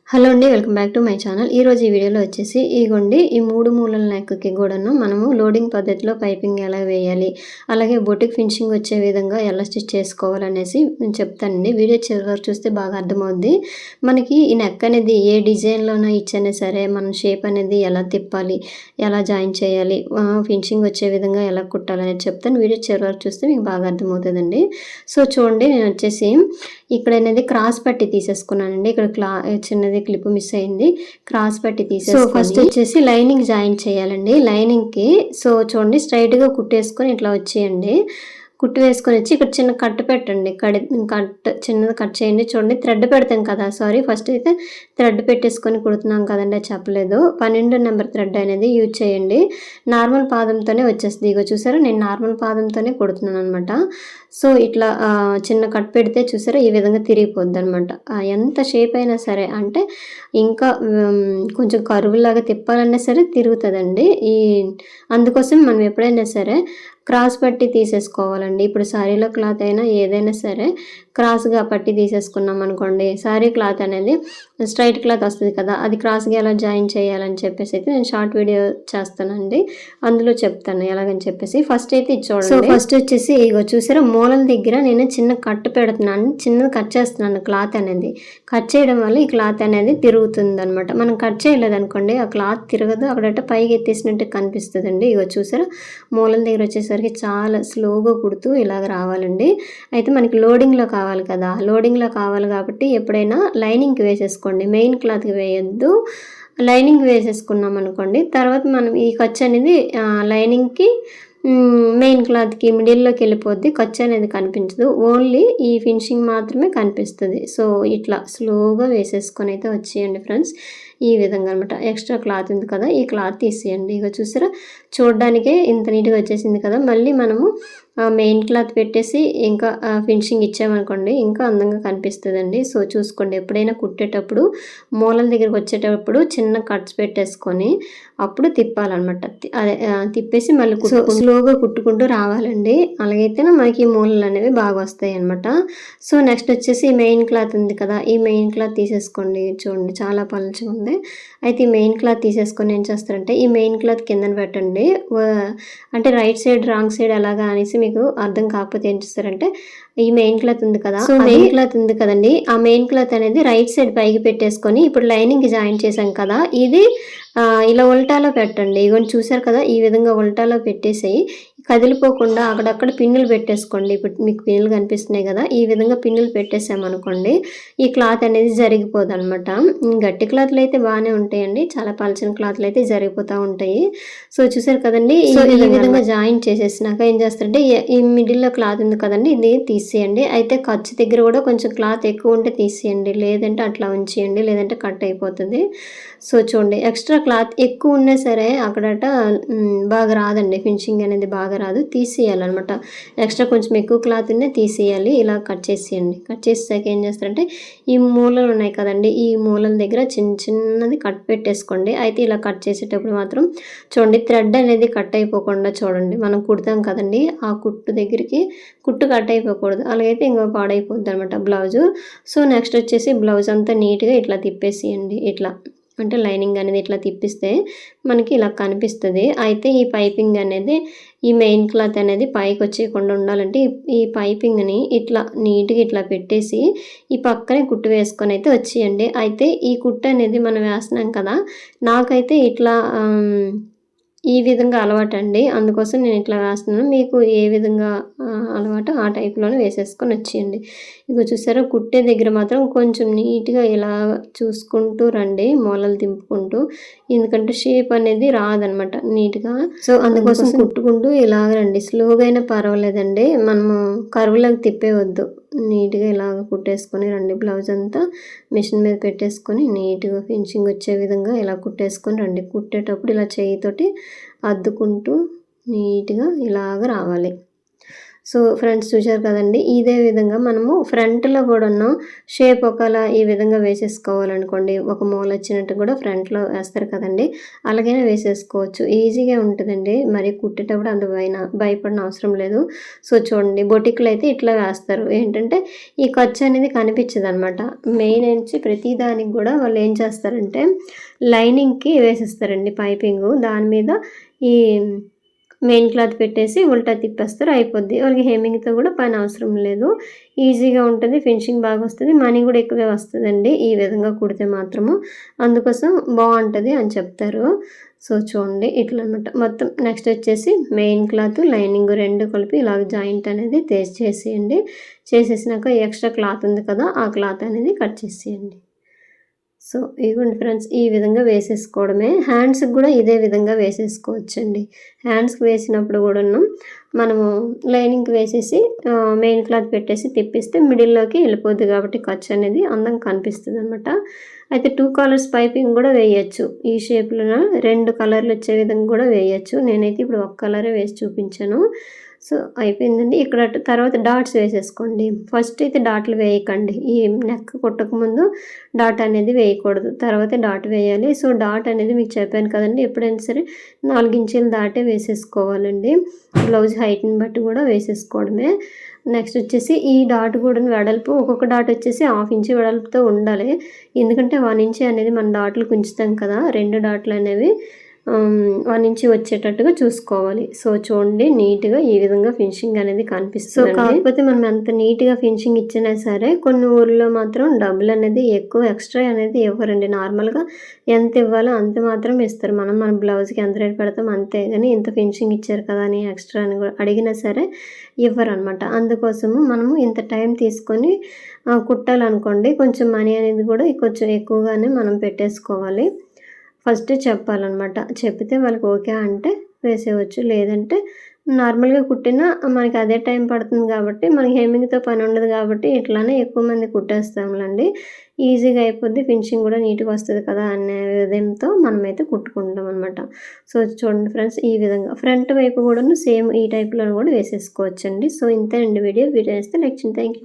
Hello అండి, welcome back to my channel. ఈరోజు ఈ వీడియోలో వచ్చేసి ఇగోండి ఈ 3 మూలల నెక్కి కూడాను మనము లోడింగ్ పద్ధతిలో పైపింగ్ ఎలా వేయాలి, అలాగే బొటిక్ ఫినిషింగ్ వచ్చే విధంగా ఎలా స్టిచ్ చేసుకోవాలనేసి నేను చెప్తానండి. వీడియో చివరి వరకు చూస్తే బాగా అర్థమవుద్ది. మనకి ఈ నెక్ అనేది ఏ డిజైన్లోనో ఇచ్చైనా సరే మనం షేప్ అనేది ఎలా తిప్పాలి, ఎలా జాయిన్ చేయాలి, ఫినిషింగ్ వచ్చే విధంగా ఎలా కుట్టాలనేది చెప్తాను. వీడియో చివరి వరకు చూస్తే మీకు బాగా అర్థమవుతుందండి. సో చూడండి, నేను వచ్చేసి ఇక్కడ అనేది క్రాస్ పట్టి తీసేసుకున్నానండి. ఇక్కడ చిన్నది క్లిప్ మిస్ అయింది, క్రాస్ పట్టి తీసేసి ఫస్ట్ వచ్చేసి లైనింగ్ జాయిన్ చేయాలండి. లైనింగ్కి సో చూడండి స్ట్రైట్గా కుట్టేసుకొని ఇట్లా వచ్చేయండి. కుట్టు వేసుకొని వచ్చి ఇక్కడ చిన్న కట్ పెట్టండి. చిన్నది కట్ చేయండి. చూడండి థ్రెడ్ పెడతాం కదా, సారీ ఫస్ట్ అయితే థ్రెడ్ పెట్టేసుకొని కుడుతున్నాం కదండి, చెప్పలేదు. 12 నెంబర్ థ్రెడ్ అనేది యూజ్ చేయండి. నార్మల్ పాదంతోనే వచ్చేస్తుంది. ఇగో చూసారా, నేను నార్మల్ పాదంతోనే కుడుతున్నాను అనమాట. సో ఇట్లా చిన్న కట్ పెడితే చూసారా ఈ విధంగా తిరిగిపోద్ది అనమాట. ఎంత షేప్ అయినా సరే, అంటే ఇంకా కొంచెం కరువులాగా తిప్పాలన్నా సరే తిరుగుతుందండి. అందుకోసం మనం ఎప్పుడైనా సరే క్రాస్ పట్టి తీసేసుకోవాలండి. ఇప్పుడు శారీలో క్లాత్ అయినా ఏదైనా సరే క్రాస్గా పట్టి తీసేసుకున్నాం అనుకోండి, శారీ క్లాత్ అనేది స్ట్రైట్ క్లాత్ వస్తుంది కదా, అది క్రాస్గా ఎలా జాయిన్ చేయాలని చెప్పేసి అయితే నేను షార్ట్ వీడియో చేస్తానండి, అందులో చెప్తాను ఎలాగని చెప్పేసి. ఫస్ట్ అయితే ఇది చూడండి. సో ఫస్ట్ వచ్చేసి ఇగో చూసారా మూలల దగ్గర నేను చిన్న కట్ పెడుతున్నాను, చిన్నది కట్ చేస్తున్నాను. క్లాత్ అనేది కట్ చేయడం వల్ల ఈ క్లాత్ అనేది తిరుగుతుంది అనమాట. మనం కట్ చేయలేదు అనుకోండి ఆ క్లాత్ తిరగదు, అక్కడట పైకి ఎత్తేసినట్టు కనిపిస్తుందండి. ఇగో చూసారా మూలల దగ్గర వచ్చేసరికి చాలా స్లోగా కుడుతూ ఇలాగ రావాలండి. అయితే మనకి లోడింగ్లో కావాలి కదా, లోడింగ్లో కావాలి కాబట్టి ఎప్పుడైనా లైనింగ్కి వేసేసుకోండి, మెయిన్ క్లాత్కి వేయొద్దు. లైనింగ్ వేసేసుకున్నాం అనుకోండి, తర్వాత మనం ఈ ఖర్చు అనేది లైనింగ్కి మెయిన్ క్లాత్కి మిడిల్లోకి వెళ్ళిపోద్ది, ఖర్చు అనేది కనిపించదు, ఓన్లీ ఈ ఫినిషింగ్ మాత్రమే కనిపిస్తుంది. సో ఇట్లా స్లోగా వేసేసుకొని అయితే వచ్చేయండి ఫ్రెండ్స్, ఈ విధంగా అనమాట. ఎక్స్ట్రా క్లాత్ ఉంది కదా, ఈ క్లాత్ తీసేయండి. ఇక చూసారా చూడడానికే ఇంత నీట్గా వచ్చేసింది కదా. మళ్ళీ మనము మెయిన్ క్లాత్ పెట్టేసి ఇంకా ఫినిషింగ్ ఇచ్చామనుకోండి ఇంకా అందంగా కనిపిస్తుందండి. సో చూసుకోండి, ఎప్పుడైనా కుట్టేటప్పుడు మూలల దగ్గరికి వచ్చేటప్పుడు చిన్న కట్స్ పెట్టేసుకొని అప్పుడు తిప్పాలన్నమాట. అదే తిప్పేసి మళ్ళీ స్లోగా కుట్టుకుంటూ రావాలండి. అలాగైతేనే మనకి ఈ మూలలు అనేవి బాగా వస్తాయి అనమాట. సో నెక్స్ట్ వచ్చేసి మెయిన్ క్లాత్ ఉంది కదా, ఈ మెయిన్ క్లాత్ తీసేసుకోండి. చూడండి చాలా పలుచగా ఉంది. అయితే ఈ మెయిన్ క్లాత్ తీసేసుకొని ఏం చేస్తారంటే ఈ మెయిన్ క్లాత్ కిందన పెట్టండి. అంటే రైట్ సైడ్ రాంగ్ సైడ్ అలాగా అనేసి మీకు అర్థం కాకపోతే ఏం చేస్తారంటే ఈ మెయిన్ క్లాత్ ఉంది కదా, సో మెయిన్ క్లాత్ ఉంది కదండి, ఆ మెయిన్ క్లాత్ అనేది రైట్ సైడ్ పైకి పెట్టేసుకొని ఇప్పుడు లైనింగ్ జాయిన్ చేసాం కదా, ఇది ఇలా ఉల్టాలో పెట్టండి. ఇవన్నీ చూసారు కదా, ఈ విధంగా ఉల్టాలో పెట్టేసి కదిలిపోకుండా అక్కడక్కడ పిన్నులు పెట్టేసుకోండి. ఇప్పుడు మీకు పిన్నులు కనిపిస్తున్నాయి కదా, ఈ విధంగా పిన్నులు పెట్టేసామనుకోండి ఈ క్లాత్ అనేది జరిగిపోదు అనమాట. గట్టి క్లాత్లు అయితే బాగానే ఉంటాయండి, చాలా పలచని క్లాత్లు అయితే జరిగిపోతూ ఉంటాయి. సో చూసారు కదండి, సో ఈ విధంగా జాయిన్ చేసేసినాక ఏం చేస్తారంటే ఈ మిడిల్లో క్లాత్ ఉంది కదండి, ఇది తీసేయండి. అయితే ఖర్చు దగ్గర కూడా కొంచెం క్లాత్ ఎక్కువ ఉంటే తీసేయండి, లేదంటే అట్లా ఉంచేయండి, లేదంటే కట్ అయిపోతుంది. సో చూడండి ఎక్స్ట్రా క్లాత్ ఎక్కువ ఉన్నా సరే అక్కడట బాగా రాదండి, ఫినిషింగ్ అనేది బాగా రాదు, తీసేయాలన్నమాట. ఎక్స్ట్రా కొంచెం ఎక్కువ క్లాత్ ఉంటే తీసేయాలి. ఇలా కట్ చేసేయండి. కట్ చేసాక ఏం చేస్తారంటే ఈ మూలలు ఉన్నాయి కదండి, ఈ మూలల దగ్గర చిన్నది కట్ పెట్టేసుకోండి. అయితే ఇలా కట్ చేసేటప్పుడు మాత్రం చూడండి థ్రెడ్ అనేది కట్ అయిపోకుండా చూడండి, మనం కుడతాం కదండి ఆ కుట్టు దగ్గరికి కుట్టు కట్ అయిపోకూడదు, అలాగైతే ఇంకా పాడైపోద్ది అనమాట బ్లౌజు. సో నెక్స్ట్ వచ్చేసి బ్లౌజ్ అంతా నీట్గా ఇట్లా తిప్పేసేయండి. ఇట్లా అంటే లైనింగ్ అనేది ఇట్లా తిప్పిస్తే మనకి ఇలా కనిపిస్తుంది. అయితే ఈ పైపింగ్ అనేది ఈ మెయిన్ క్లాత్ అనేది పైకి వచ్చేయకుండా ఉండాలంటే ఈ పైపింగ్ని ఇట్లా నీట్గా ఇట్లా పెట్టేసి ఈ పక్కనే కుట్టు వేసుకొని అయితే వచ్చేయండి. అయితే ఈ కుట్టు అనేది మనం వేస్తున్నాం కదా, నాకైతే ఇట్లా ఈ విధంగా అలవాటు అండి, అందుకోసం నేను ఇట్లా వేస్తున్నాను. మీకు ఏ విధంగా అలవాటు ఆ టైప్లోనే వేసేసుకొని వచ్చేయండి. ఇక చూసారా కుట్టే దగ్గర మాత్రం కొంచెం నీట్గా ఇలా చూసుకుంటూ రండి, మూలలు దింపుకుంటూ, ఎందుకంటే షేప్ అనేది రాదనమాట నీట్గా. సో అందుకోసం కుట్టుకుంటూ ఇలాగ రండి, స్లోగా అయినా పర్వాలేదండి, మనము కరువులకు తిప్పేవద్దు, నీట్గా ఇలాగ కుట్టేసుకొని రండి. బ్లౌజ్ అంతా మిషన్ మీద పెట్టేసుకొని నీట్గా ఫినిషింగ్ వచ్చే విధంగా ఇలా కుట్టేసుకొని రండి. కుట్టేటప్పుడు ఇలా చేయితోటి అద్దుకుంటూ నీట్గా ఇలాగ రావాలి. సో ఫ్రెండ్స్ చూశారు కదండీ! ఇదే విధంగా మనము ఫ్రంట్‌లో కూడాను షేప్ ఒకలా ఈ విధంగా వేసేసుకోవాలనుకోండి. ఒక మూలొచ్చినట్టు కూడా ఫ్రంట్‌లో వేస్తారు కదండీ! అలాగైనా వేసేసుకోవచ్చు. ఈజీగా ఉంటదండి. మరి కుట్టేటప్పుడు అంత భయపడన అవసరం లేదు. సో చూడండి బొటిక్‌లో అయితే ఇట్లా వేస్తారు. ఏంటంటే ఈ ఖర్చు అనేది కనిపించదనమాట. మెయిన్ ఏంచి ప్రతి దానికి కూడా వాళ్ళు ఏం చేస్తారంటే లైనింగ్‌కి వేసేస్తారండి పైపింగు. దాని మీద ఈ మెయిన్ క్లాత్ పెట్టేసి ఉల్టా తిప్పేస్తారు అయిపోద్ది. వాళ్ళకి హెమ్మింగ్‌తో కూడా పని అవసరం లేదు. ఈజీగా ఉంటది. ఫినిషింగ్ బాగొస్తది. మనీ కూడా ఎక్కువే వస్తదండి ఈ విధంగా కుడితే మాత్రము. అందుకోసం బావుంటది అని చెప్తారు. సో చూడండి ఇట్లా అనమాట. మొత్తం నెక్స్ట్ వచ్చేసి మెయిన్ క్లాత్, లైనింగ్ 2 కలిపి ఇలాగ జాయింట్ అనేది చేసేయండి. చేసేసినాక ఎక్స్‌ట్రా క్లాత్ ఉంది కదా! ఆ క్లాత్ అనేది కట్ చేసేయండి. సో ఇగోండి ఫ్రెండ్స్ ఈ విధంగా వేసేసుకోవడమే. హ్యాండ్స్‌కి కూడా ఇదే విధంగా వేసేసుకోవచ్చండి. హ్యాండ్స్‌కి వేసినప్పుడు కూడాను మనము లైనింగ్‌కి వేసేసి మెయిన్ క్లాత్ పెట్టేసి తిప్పిస్తే మిడిల్‌లోకి వెళ్ళిపోద్ది కాబట్టి ఖర్చు అనేది అందంగా కనిపిస్తదనమాట. అయితే 2 కలర్స్ పైపింగ్ కూడా వేయొచ్చు. ఈ షేప్‌లోన 2 కలర్‌లు వచ్చే విధంగా కూడా వేయొచ్చు. నేనైతే ఇప్పుడు ఒక కలరే వేసి చూపించాను. సో అయిపోయిందండి. ఇక్కడ తర్వాత డాట్స్ వేసేసుకోండి. ఫస్ట్ అయితే డాట్లు వేయకండి. ఈ నెక్ కుట్టకముందు డాట్ అనేది వేయకూడదు. తర్వాతే డాట్ వేయాలి. సో డాట్ అనేది మీకు చెప్పాను కదండీ! ఎప్పుడైనా సరే 4 ఇంచీలు దాటే వేసేసుకోవాలండి. బ్లౌజ్ హైట్‌ని బట్టి కూడా వేసేసుకోవడమే. నెక్స్ట్ వచ్చేసి ఈ డాట్ కూడాను వెడల్పు ఒక్కొక్క డాట్ వచ్చేసి 1/2 ఇంచు వెడల్పుతో ఉండాలి. ఎందుకంటే 1 ఇంచ్ అనేది మనం డాట్‌లకి ఉంచుతాం కదా! 2 డాట్లు అనేవి 1 ఇంచ్ వచ్చేటట్టుగా చూసుకోవాలి. సో చూడండి నీట్‌గా ఈ విధంగా ఫినిషింగ్ అనేది కనిపిస్తదండి. సో కాకపోతే మనం ఎంత నీట్‌గా ఫినిషింగ్ ఇచ్చినా సరే కొన్ని ఊర్లో మాత్రం డబ్బులనేది ఎక్కువ ఎక్స్‌ట్రా అనేది ఇవ్వరండి. నార్మల్‌గా ఎంత ఇవ్వాలో అంత మాత్రం ఇస్తారు. మనం మన బ్లౌజ్‌కి ఎంత రేట్ పెడతాం అంతే గాని ఇంత ఫినిషింగ్ ఇచ్చారు కదా! అని ఎక్స్‌ట్రా అని కూడా అడిగినా సరే ఇవ్వరనమాట. అందుకోసము మనము ఇంత టైం తీసుకొని కుట్టాలనుకోండి కొంచెం మనీ అనేది కూడా కొంచెం ఎక్కువగానే మనం పెట్టేసుకోవాలి. ఫస్టే చెప్పాలనమాట. చెప్తే వాళ్ళకి ఓకే అంటే వేసేయవచ్చు. లేదంటే నార్మల్‌గా కుట్టినా మనకి అదే టైం పడుతుంది కాబట్టి మనకి హెమ్మింగ్‌తో పని ఉండదు కాబట్టి ఇట్లానే ఎక్కువ మంది కుట్టేస్తాంలెండి. ఈజీగా అయిపోద్ది. ఫినిషింగ్ కూడా నీట్‌గా వస్తది కదా! అనే విధంతో మనమైతే కుట్టుకుంటాం అనమాట. సో చూడండి ఫ్రెండ్స్ ఈ విధంగా ఫ్రంట్ వైపు కూడాను సేమ్ ఈ టైప్‌లోను కూడా వేసేసుకోవచ్చండి. సో ఇంతేనండి వీడియో. వీడియో నచ్చితే లైక్ చేయండి. Thank you.